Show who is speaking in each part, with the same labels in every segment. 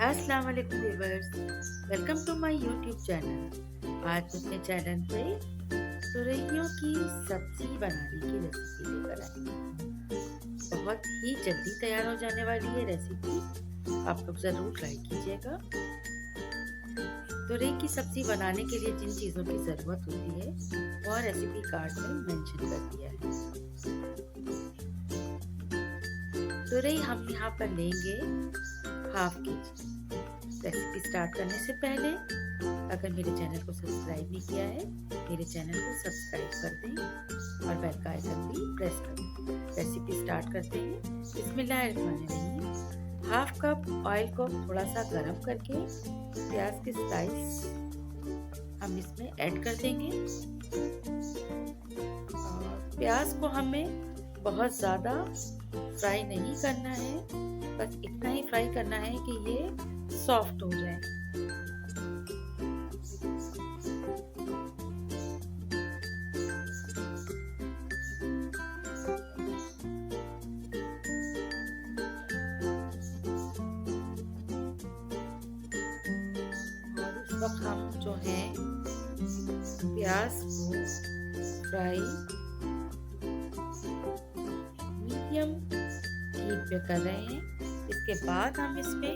Speaker 1: अस्सलाम वालेकुम viewers, welcome to my YouTube channel. आज अपने चैनल पे तुरइयों की सब्जी बनाने की रेसिपी लेकर आई हूँ। बहुत ही जल्दी तैयार हो जाने वाली ये रेसिपी, आप लोग ज़रूर ट्राई कीजिएगा। तुरई की सब्जी बनाने के लिए जिन चीज़ों की ज़रूरत होती है वह रेसिपी कार्ड में मेंशन कर दिया है। तुरई हम यहाँ पर लेंगे हाफ के जी। रेसिपी स्टार्ट करने से पहले अगर मेरे चैनल को सब्सक्राइब नहीं किया है, मेरे चैनल को सब्सक्राइब कर दें और बेल का आइकन भी प्रेस कर दें। रेसिपी स्टार्ट करते हैं। बिस्मिल्लाहिर्रहमानिर्रहीम। हाफ कप ऑयल को थोड़ा सा गर्म करके प्याज के स्लाइस हम इसमें ऐड कर देंगे। और प्याज को हमें बहुत ज़्यादा फ्राई नहीं करना है, बस इतना ही फ्राई करना है कि ये सॉफ्ट हो जाए। और इस वक्त हम जो है प्याज को फ्राई मीडियम हीट पे कर रहे हैं। इसके बाद हम इसमें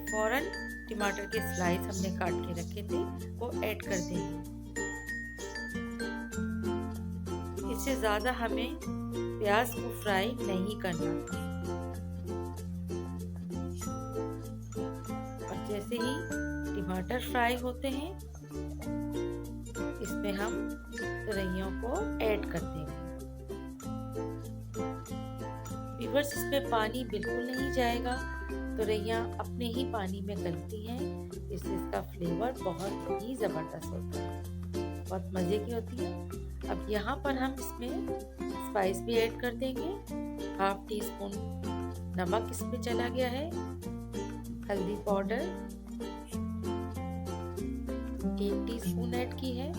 Speaker 1: फौरन टमाटर के स्लाइस हमने काट के रखे थे वो ऐड कर देंगे। इससे ज़्यादा हमें प्याज को फ्राई नहीं करना था। और जैसे ही टमाटर फ्राई होते हैं इसमें हम तुरइयों को ऐड कर देंगे। व्यूअर्स, इसमें पानी बिल्कुल नहीं जाएगा, तुरइयाँ अपने ही पानी में गलती हैं, इससे इसका फ्लेवर बहुत ही ज़बरदस्त होता है, बहुत मज़े की होती है। अब यहाँ पर हम इसमें स्पाइस भी ऐड कर देंगे। हाफ टी स्पून नमक इसमें चला गया है, हल्दी पाउडर 1 टीस्पून ऐड की है।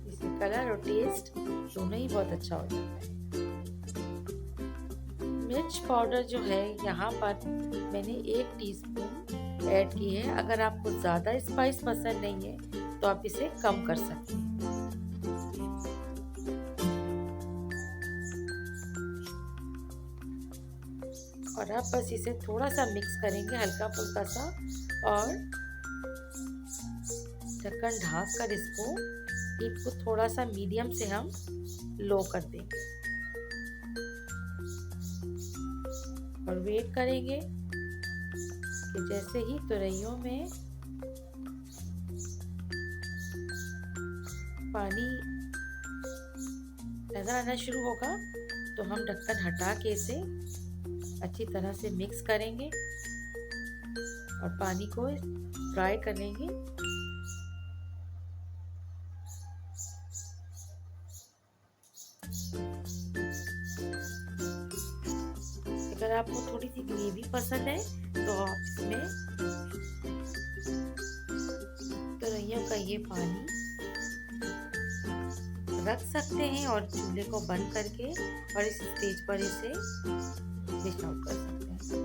Speaker 1: इससे कलर और टेस्ट दोनों ही बहुत अच्छा हो जाता है। मिर्च पाउडर जो है यहाँ पर मैंने 1 टीस्पून ऐड की है। अगर आपको ज़्यादा स्पाइस पसंद नहीं है तो आप इसे कम कर सकते हैं। और आप बस इसे थोड़ा सा मिक्स करेंगे हल्का फुल्का सा, और ढक्कन ढाक कर इसको हीट को थोड़ा सा मीडियम से हम लो कर देंगे और वेट करेंगे कि जैसे ही तुरइयों में पानी नजर आना शुरू होगा तो हम ढक्कन हटा के इसे अच्छी तरह से मिक्स करेंगे और पानी को फ्राई करेंगे। अगर आपको थोड़ी सी ग्रेवी पसंद है तो आप इसमें तुरइयों का ये पानी रख सकते हैं और चूल्हे को बंद करके और इस स्टेज पर इसे डिश आउट कर सकते हैं।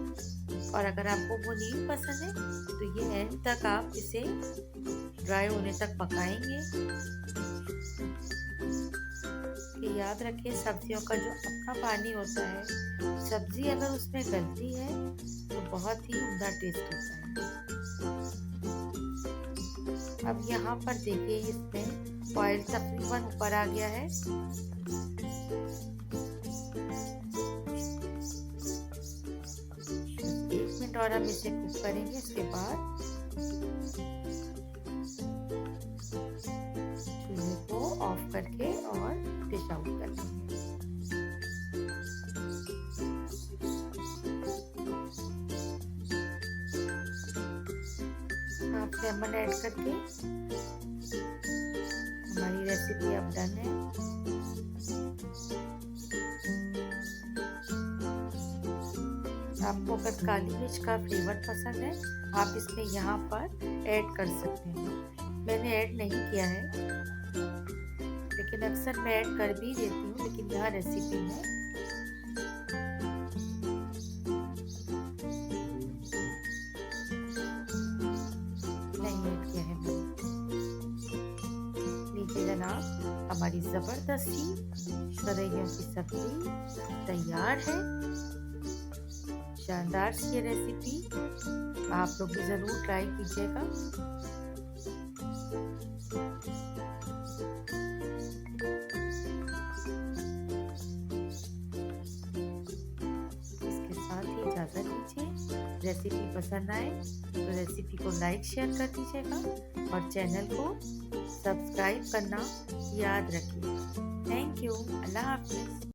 Speaker 1: और अगर आपको वो नहीं पसंद है तो ये एंड तक आप इसे ड्राई होने तक पकाएंगे। कि याद रखें, सब्जियों का जो अपना पानी होता है, सब्जी अगर उसमें गलती है तो बहुत ही उम्दा टेस्ट होता है। अब यहाँ पर देखिए इसमें ऑयल तकरीबन ऊपर आ गया है। एक मिनट और हम इसे कुक करेंगे। इसके बाद चूल्हे को ऑफ करके और डिश आउट कर देंगे। हाफ लेमन ऐड करके हमारी रेसिपी अब डन है। आपको अगर काली मिर्च का फ्लेवर पसंद है आप इसमें यहाँ पर ऐड कर सकते हैं। मैंने ऐड नहीं किया है, लेकिन अक्सर मैं ऐड कर भी देती हूँ, लेकिन यहाँ रेसिपी में हमारी ज़बरदस्त सी करैयों की सब्ज़ी तैयार है। शानदार सी ये रेसिपी आप लोग भी ज़रूर ट्राई कीजिएगा। इसके साथ ही इजाज़त दीजिए। रेसिपी पसंद आए तो रेसिपी को लाइक शेयर कर दीजिएगा और चैनल को सब्सक्राइब करना याद रखिएगा। Thank you. अल्लाह हाफ़िज़।